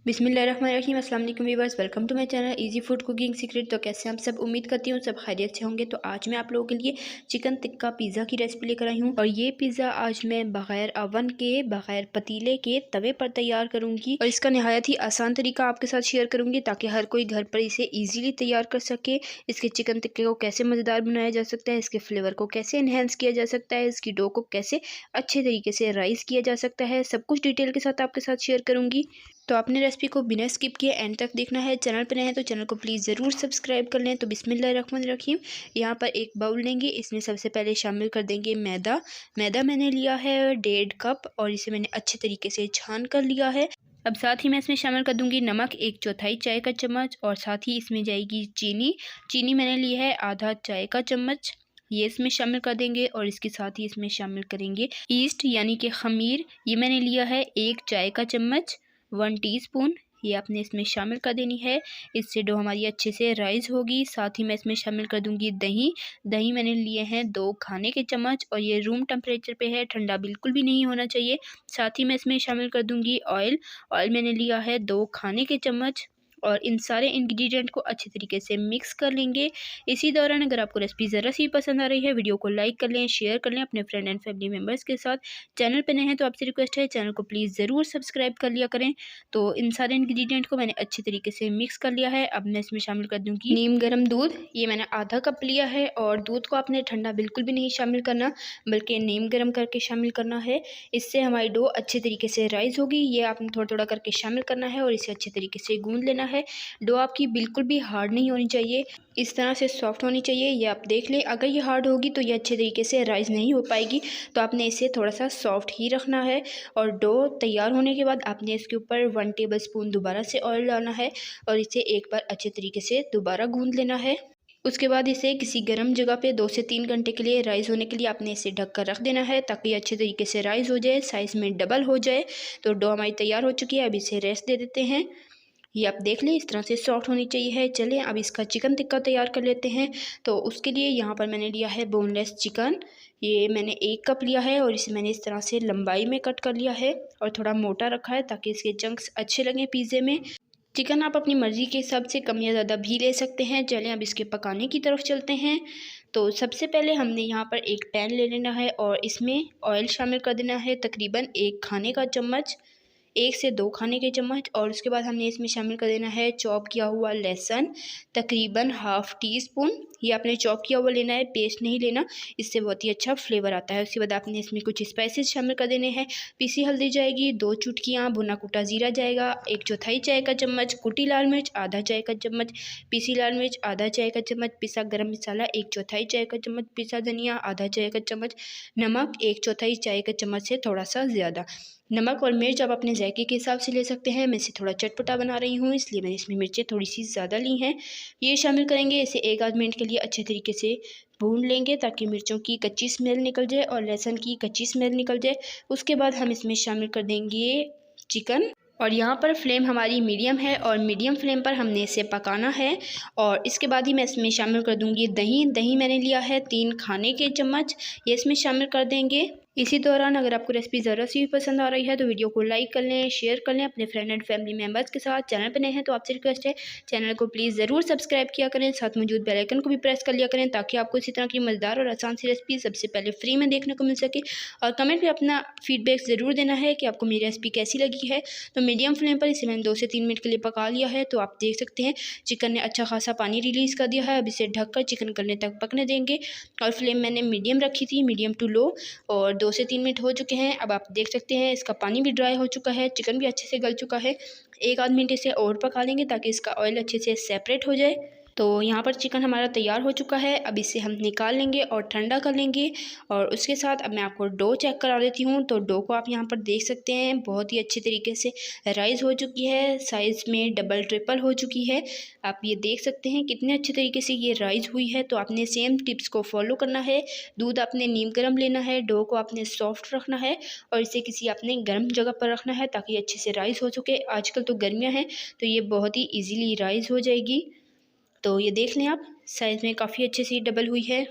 बिस्मिल्लाहिर्रहमानिर्रहीम। अस्सलाम वालेकुम viewers, welcome to my channel easy food cooking secret. तो कैसे हम सब, उम्मीद करती हूँ सब खैरियत से होंगे। तो आज मैं आप लोगों के लिए चिकन टिक्का पिज़्ज़ा की रेसिपी लेकर आई हूँ। और ये पिज़्ज़ा आज मैं बग़ैर अवन के, बग़ैर पतीले के तवे पर तैयार करूँगी। और इसका नहायत ही आसान तरीका आपके साथ शेयर करूँगी ताकि हर कोई घर पर इसे ईजिली तैयार कर सके। इसके चिकन टिक्के को कैसे मज़ेदार बनाया जा सकता है, इसके फ्लेवर को कैसे इन्हेंस किया जा सकता है, इसकी डो को कैसे अच्छे तरीके से राइस किया जा सकता है, सब कुछ डिटेल के साथ आपके साथ शेयर करूँगी। तो आपने रेसिपी को बिना स्किप किए एंड तक देखना है। चैनल पर नए हैं तो चैनल को प्लीज़ ज़रूर सब्सक्राइब कर लें। तो बिस्मिल्लाहिर्रहमानिर्रहीम। यहाँ पर एक बाउल लेंगे, इसमें सबसे पहले शामिल कर देंगे मैदा। मैदा मैंने लिया है 1.5 कप और इसे मैंने अच्छे तरीके से छान कर लिया है। अब साथ ही मैं इसमें शामिल कर दूंगी नमक 1/4 चाय का चम्मच, और साथ ही इसमें जाएगी चीनी। चीनी मैंने ली है आधा चाय का चम्मच, ये इसमें शामिल कर देंगे। और इसके साथ ही इसमें शामिल करेंगे ईस्ट यानी कि खमीर, ये मैंने लिया है 1 चाय का चम्मच, 1 टीस्पून, ये आपने इसमें शामिल कर देनी है। इससे डो हमारी अच्छे से राइज होगी। साथ ही मैं इसमें शामिल कर दूंगी दही। दही मैंने लिए हैं 2 खाने के चम्मच, और ये रूम टेम्परेचर पे है, ठंडा बिल्कुल भी नहीं होना चाहिए। साथ ही मैं इसमें शामिल कर दूंगी ऑयल। ऑयल मैंने लिया है 2 खाने के चम्मच, और इन सारे इंग्रेडिएंट को अच्छे तरीके से मिक्स कर लेंगे। इसी दौरान अगर आपको रेसिपी ज़रा सी पसंद आ रही है, वीडियो को लाइक कर लें, शेयर कर लें अपने फ्रेंड एंड फैमिली मेम्बर्स के साथ। चैनल पे नए हैं तो आपसे रिक्वेस्ट है, चैनल को प्लीज़ ज़रूर सब्सक्राइब कर लिया करें। तो इन सारे इंग्रेडिएंट को मैंने अच्छे तरीके से मिक्स कर लिया है। अब मैं इसमें शामिल कर दूँगी नीम गर्म दूध। ये मैंने आधा कप लिया है, और दूध को आपने ठंडा बिल्कुल भी नहीं शामिल करना, बल्कि नीम गर्म करके शामिल करना है। इससे हमारी डो अच्छे तरीके से राइज होगी। ये आपने थोड़ा थोड़ा करके शामिल करना है और इसे अच्छे तरीके से गूंद लेना है। डो आपकी बिल्कुल भी हार्ड नहीं होनी चाहिए, इस तरह से सॉफ्ट होनी चाहिए। ये आप देख लें, अगर ये हार्ड होगी तो ये अच्छे तरीके से राइज नहीं हो पाएगी। तो आपने इसे थोड़ा सा सॉफ्ट ही रखना है। और डो तैयार होने के बाद आपने इसके ऊपर 1 टेबलस्पून दोबारा से ऑयल डालना है, और इसे एक बार अच्छे तरीके से दोबारा गूंद लेना है। उसके बाद इसे किसी गर्म जगह पे 2 से 3 घंटे के लिए राइज़ होने के लिए आपने इसे ढक कर रख देना है, ताकि अच्छे तरीके से राइज़ हो जाए, साइज़ में डबल हो जाए। तो डो हमारी तैयार हो चुकी है, अब इसे रेस्ट दे देते हैं। ये आप देख लें, इस तरह से सॉफ्ट होनी चाहिए है। चलें अब इसका चिकन टिक्का तैयार कर लेते हैं। तो उसके लिए यहाँ पर मैंने लिया है बोनलेस चिकन। ये मैंने 1 कप लिया है, और इसे मैंने इस तरह से लंबाई में कट कर लिया है, और थोड़ा मोटा रखा है ताकि इसके चंक्स अच्छे लगें पिज़्ज़े में। चिकन आप अपनी मर्ज़ी के हिसाब से कम या ज़्यादा भी ले सकते हैं। चलें अब इसके पकाने की तरफ चलते हैं। तो सबसे पहले हमने यहाँ पर एक पैन ले लेना है, और इसमें ऑयल शामिल कर देना है तकरीबन 1 खाने का चम्मच, 1 से 2 खाने के चम्मच। और उसके बाद हमने इसमें शामिल कर देना है चॉप किया हुआ लहसुन, तकरीबन हाफ़ टी स्पून। ये आपने चॉप किया हुआ लेना है, पेस्ट नहीं लेना, इससे बहुत ही अच्छा फ्लेवर आता है। उसके बाद आपने इसमें कुछ स्पाइसेस शामिल कर देने हैं। पीसी हल्दी जाएगी 2 चुटकियाँ, भुना कुटा ज़ीरा जाएगा 1/4 चाय का चम्मच, कुटी लाल मिर्च आधा चाय का चम्मच, पीसी लाल मिर्च आधा चाय का चम्मच, पिसा गरम मसाला 1/4 चाय का चम्मच, पिसा धनिया आधा चाय का चम्मच, नमक 1/4 चाय का चम्मच से थोड़ा सा ज़्यादा। नमक और मिर्च आप अपने जायके के हिसाब से ले सकते हैं। मैं इसे थोड़ा चटपटा बना रही हूँ, इसलिए मैंने इसमें मिर्चें थोड़ी सी ज़्यादा ली हैं। ये शामिल करेंगे, इसे 1 आध मिनट के लिए अच्छे तरीके से भून लेंगे ताकि मिर्चों की कच्ची स्मेल निकल जाए और लहसुन की कच्ची स्मेल निकल जाए। उसके बाद हम इसमें शामिल कर देंगे चिकन, और यहाँ पर फ्लेम हमारी मीडियम है, और मीडियम फ्लेम पर हमने इसे पकाना है। और इसके बाद ही मैं इसमें शामिल कर दूँगी दही। दही मैंने लिया है 3 खाने के चम्मच, ये इसमें शामिल कर देंगे। इसी दौरान अगर आपको रेसिपी ज़रा सी भी पसंद आ रही है तो वीडियो को लाइक कर लें, शेयर कर लें अपने फ्रेंड एंड फैमिली मेम्बर्स के साथ। चैनल पर नए हैं तो आपसे रिक्वेस्ट है, चैनल को प्लीज़ ज़रूर सब्सक्राइब किया करें, साथ मौजूद बेल आइकन को भी प्रेस कर लिया करें, ताकि आपको इसी तरह की मज़ेदार और आसान सी रेसिपी सबसे पहले फ्री में देखने को मिल सके। और कमेंट में अपना फीडबैक ज़रूर देना है कि आपको मेरी रेसिपी कैसी लगी है। तो मीडियम फ्लेम पर इसे मैंने 2 से 3 मिनट के लिए पका लिया है। तो आप देख सकते हैं चिकन ने अच्छा खासा पानी रिलीज़ कर दिया है। अब इसे ढककर चिकन गलने तक पकने देंगे, और फ्लेम मैंने मीडियम रखी थी, मीडियम टू लो। और 2 से 3 मिनट हो चुके हैं। अब आप देख सकते हैं इसका पानी भी ड्राई हो चुका है, चिकन भी अच्छे से गल चुका है। 1 आध मिनट इसे और पका लेंगे ताकि इसका ऑयल अच्छे से सेपरेट हो जाए। तो यहाँ पर चिकन हमारा तैयार हो चुका है। अब इसे हम निकाल लेंगे और ठंडा कर लेंगे। और उसके साथ अब मैं आपको डो चेक करा देती हूँ। तो डो को आप यहाँ पर देख सकते हैं बहुत ही अच्छे तरीके से राइज़ हो चुकी है, साइज़ में डबल ट्रिपल हो चुकी है। आप ये देख सकते हैं कितने अच्छे तरीके से ये राइज़ हुई है। तो आपने सेम टिप्स को फॉलो करना है। दूध आपने नीम गर्म लेना है, डो को आपने सॉफ्ट रखना है, और इसे किसी आपने गर्म जगह पर रखना है ताकि अच्छे से राइज़ हो सके। आजकल तो गर्मियाँ हैं तो ये बहुत ही ईज़िली राइज़ हो जाएगी। तो ये देख लें आप, साइज़ में काफ़ी अच्छे से डबल हुई है।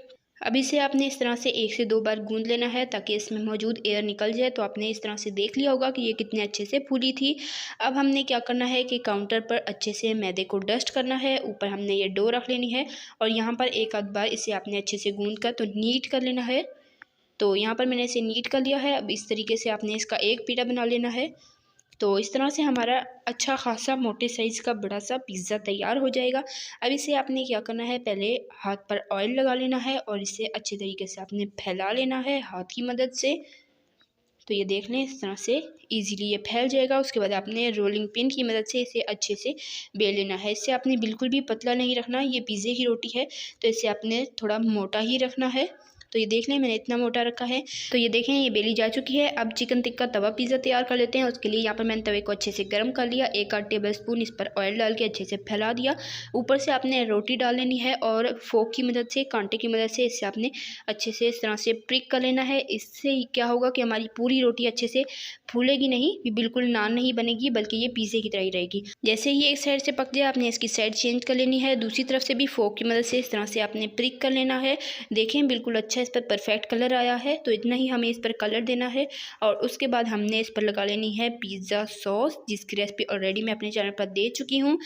अब इसे आपने इस तरह से 1 से 2 बार गूंद लेना है ताकि इसमें मौजूद एयर निकल जाए। तो आपने इस तरह से देख लिया होगा कि ये कितने अच्छे से फूली थी। अब हमने क्या करना है कि काउंटर पर अच्छे से मैदे को डस्ट करना है। ऊपर हमने ये डो रख लेनी है और यहाँ पर एक आध बार इसे आपने अच्छे से गूंद कर तो नीट कर लेना है। तो यहाँ पर मैंने इसे नीट कर लिया है। अब इस तरीके से आपने इसका एक पीड़ा बना लेना है। तो इस तरह से हमारा अच्छा खासा मोटे साइज़ का बड़ा सा पिज़्ज़ा तैयार हो जाएगा। अब इसे आपने क्या करना है, पहले हाथ पर ऑयल लगा लेना है और इसे अच्छे तरीके से आपने फैला लेना है हाथ की मदद से। तो ये देख लें, इस तरह से इजीली ये फैल जाएगा। उसके बाद आपने रोलिंग पिन की मदद से इसे अच्छे से बेल लेना है। इसे आपने बिल्कुल भी पतला नहीं रखना, ये पिज़्ज़े की रोटी है तो इसे आपने थोड़ा मोटा ही रखना है। तो ये देख लें, मैंने इतना मोटा रखा है। तो ये देखें, ये बेली जा चुकी है। अब चिकन टिक्का तवा पिज़्ज़ा तैयार कर लेते हैं। उसके लिए यहाँ पर मैंने तवे को अच्छे से गर्म कर लिया, 1 टेबल स्पून इस पर ऑयल डाल के अच्छे से फैला दिया। ऊपर से आपने रोटी डाल लेनी है और फोक की मदद से, कांटे की मदद से इसे आपने अच्छे से इस तरह से प्रिक कर लेना है। इससे क्या होगा कि हमारी पूरी रोटी अच्छे से फूलेगी नहीं, बिल्कुल नान नहीं बनेगी, बल्कि ये पिज़्ज़े की तरह ही रहेगी। जैसे ही एक साइड से पक जाए आपने इसकी साइड चेंज कर लेनी है। दूसरी तरफ से भी फोक की मदद से इस तरह से आपने प्रिक कर लेना है। देखें, बिल्कुल अच्छा इस पर परफेक्ट कलर आया है। तो इतना ही हमें इस पर कलर देना है और उसके बाद हमने इस पर लगा लेनी है पिज़्ज़ा सॉस, जिसकी रेसिपी ऑलरेडी मैं अपने चैनल पर दे चुकी हूँ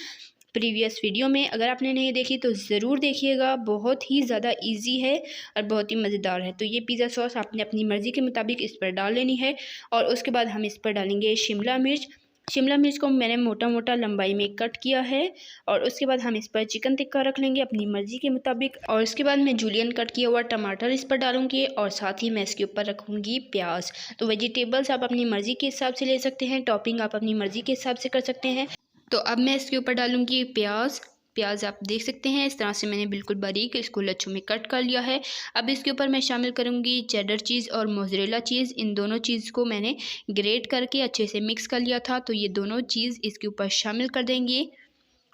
प्रीवियस वीडियो में। अगर आपने नहीं देखी तो ज़रूर देखिएगा, बहुत ही ज़्यादा इजी है और बहुत ही मज़ेदार है। तो ये पिज़्ज़ा सॉस आपने अपनी मर्ज़ी के मुताबिक इस पर डाल लेनी है और उसके बाद हम इस पर डालेंगे शिमला मिर्च। शिमला मिर्च को मैंने मोटा मोटा लंबाई में कट किया है और उसके बाद हम इस पर चिकन टिक्का रख लेंगे अपनी मर्ज़ी के मुताबिक। और उसके बाद मैं जूलियन कट किया हुआ टमाटर इस पर डालूंगी और साथ ही मैं इसके ऊपर रखूँगी प्याज। तो वेजिटेबल्स आप अपनी मर्ज़ी के हिसाब से ले सकते हैं, टॉपिंग आप अपनी मर्ज़ी के हिसाब से कर सकते हैं। तो अब मैं इसके ऊपर डालूंगी प्याज आप देख सकते हैं इस तरह से मैंने बिल्कुल बारीक इसको लच्छों में कट कर लिया है। अब इसके ऊपर मैं शामिल करूंगी चेडर चीज़ और मोज़रेला चीज़। इन दोनों चीज़ को मैंने ग्रेट करके अच्छे से मिक्स कर लिया था। तो ये दोनों चीज़ इसके ऊपर शामिल कर देंगे,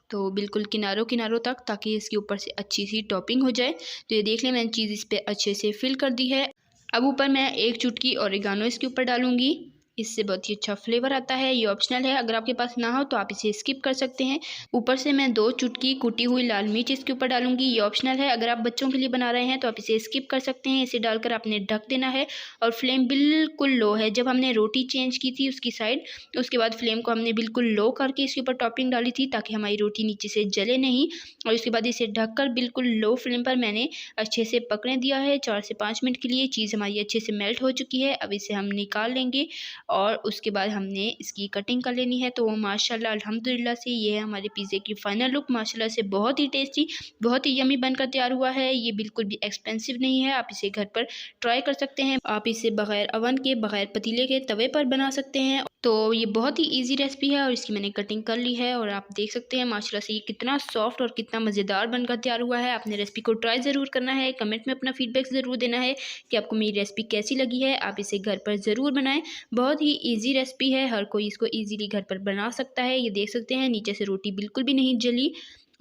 तो बिल्कुल किनारों किनारों तक, ताकि इसके ऊपर से अच्छी सी टॉपिंग हो जाए। तो ये देख लें, मैंने चीज़ इस पर अच्छे से फिल कर दी है। अब ऊपर मैं 1 चुटकी ओरिगानो इसके ऊपर डालूंगी, इससे बहुत ही अच्छा फ्लेवर आता है। ये ऑप्शनल है, अगर आपके पास ना हो तो आप इसे स्किप कर सकते हैं। ऊपर से मैं 2 चुटकी कुटी हुई लाल मिर्च इसके ऊपर डालूंगी, ये ऑप्शनल है। अगर आप बच्चों के लिए बना रहे हैं तो आप इसे स्किप कर सकते हैं। इसे डालकर आपने ढक देना है और फ्लेम बिल्कुल लो है। जब हमने रोटी चेंज की थी उसकी साइड, उसके बाद फ्लेम को हमने बिल्कुल लो करके इसके ऊपर टॉपिंग डाली थी ताकि हमारी रोटी नीचे से जले नहीं। और उसके बाद इसे ढककर बिल्कुल लो फ्लेम पर मैंने अच्छे से पकने दिया है 4 से 5 मिनट के लिए। चीज़ हमारी अच्छे से मेल्ट हो चुकी है। अब इसे हम निकाल लेंगे और उसके बाद हमने इसकी कटिंग कर लेनी है। तो माशाल्लाह अल्हम्दुलिल्लाह से ये है हमारे पिज़्ज़े की फ़ाइनल लुक। माशाल्लाह से बहुत ही टेस्टी, बहुत ही यमी बनकर तैयार हुआ है। ये बिल्कुल भी एक्सपेंसिव नहीं है, आप इसे घर पर ट्राई कर सकते हैं। आप इसे बग़ैर अवन के, बग़ैर पतीले के तवे पर बना सकते हैं। तो ये बहुत ही ईजी रेसिपी है और इसकी मैंने कटिंग कर ली है और आप देख सकते हैं माशाल्लाह से ये कितना सॉफ्ट और कितना मज़ेदार बनकर तैयार हुआ है। आपने रेसिपी को ट्राई ज़रूर करना है, कमेंट में अपना फीडबैक ज़रूर देना है कि आपको मेरी रेसिपी कैसी लगी है। आप इसे घर पर ज़रूर बनाएं, बहुत ही ईजी रेसिपी है, हर कोई इसको ईजीली घर पर बना सकता है। ये देख सकते हैं नीचे से रोटी बिल्कुल भी नहीं जली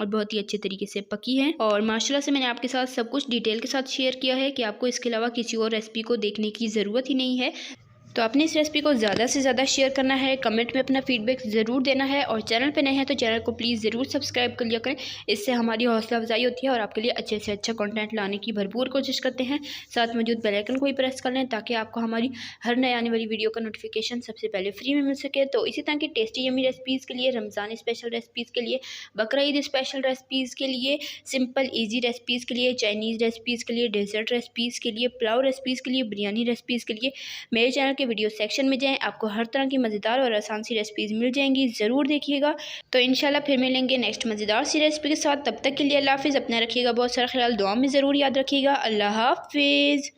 और बहुत ही अच्छे तरीके से पकी है। और माशाल्लाह से मैंने आपके साथ सब कुछ डिटेल के साथ शेयर किया है कि आपको इसके अलावा किसी और रेसिपी को देखने की ज़रूरत ही नहीं है। तो आपने इस रेसिपी को ज़्यादा से ज़्यादा शेयर करना है, कमेंट में अपना फीडबैक ज़रूर देना है और चैनल पे नए हैं तो चैनल को प्लीज़ ज़रूर सब्सक्राइब कर लिया करें। इससे हमारी हौसला अफजाई होती है और आपके लिए अच्छे से अच्छा कंटेंट लाने की भरपूर कोशिश करते हैं। साथ मौजूद बेल आइकन को भी प्रेस कर लें ताकि आपको हमारी हर नए आने वाली वीडियो का नोटिफिकेशन सबसे पहले फ्री में मिल सके। तो इसी तरह की टेस्टी यमी रेसिपीज़ के लिए, रमज़ान स्पेशल रेसिपीज़ के लिए, बकरा ईद स्पेशल रेसिपीज़ के लिए, सिंपल ईजी रेसिपीज़ के लिए, चाइनीज़ रेसिपीज़ के लिए, डेजर्ट रेसिपीज़ के लिए, पुलाव रेसिपीज़ के लिए, बिरयानी रेसिपीज़ के लिए मेरे चैनल के वीडियो सेक्शन में जाएं, आपको हर तरह की मज़ेदार और आसान सी रेसिपीज़ मिल जाएंगी, ज़रूर देखिएगा। तो इंशाल्लाह फिर मिलेंगे नेक्स्ट मज़ेदार सी रेसिपी के साथ। तब तक के लिए अल्लाह हाफ़िज़, अपना रखिएगा बहुत सारा ख्याल, दुआ में ज़रूर याद रखिएगा। अल्लाह हाफ़िज़।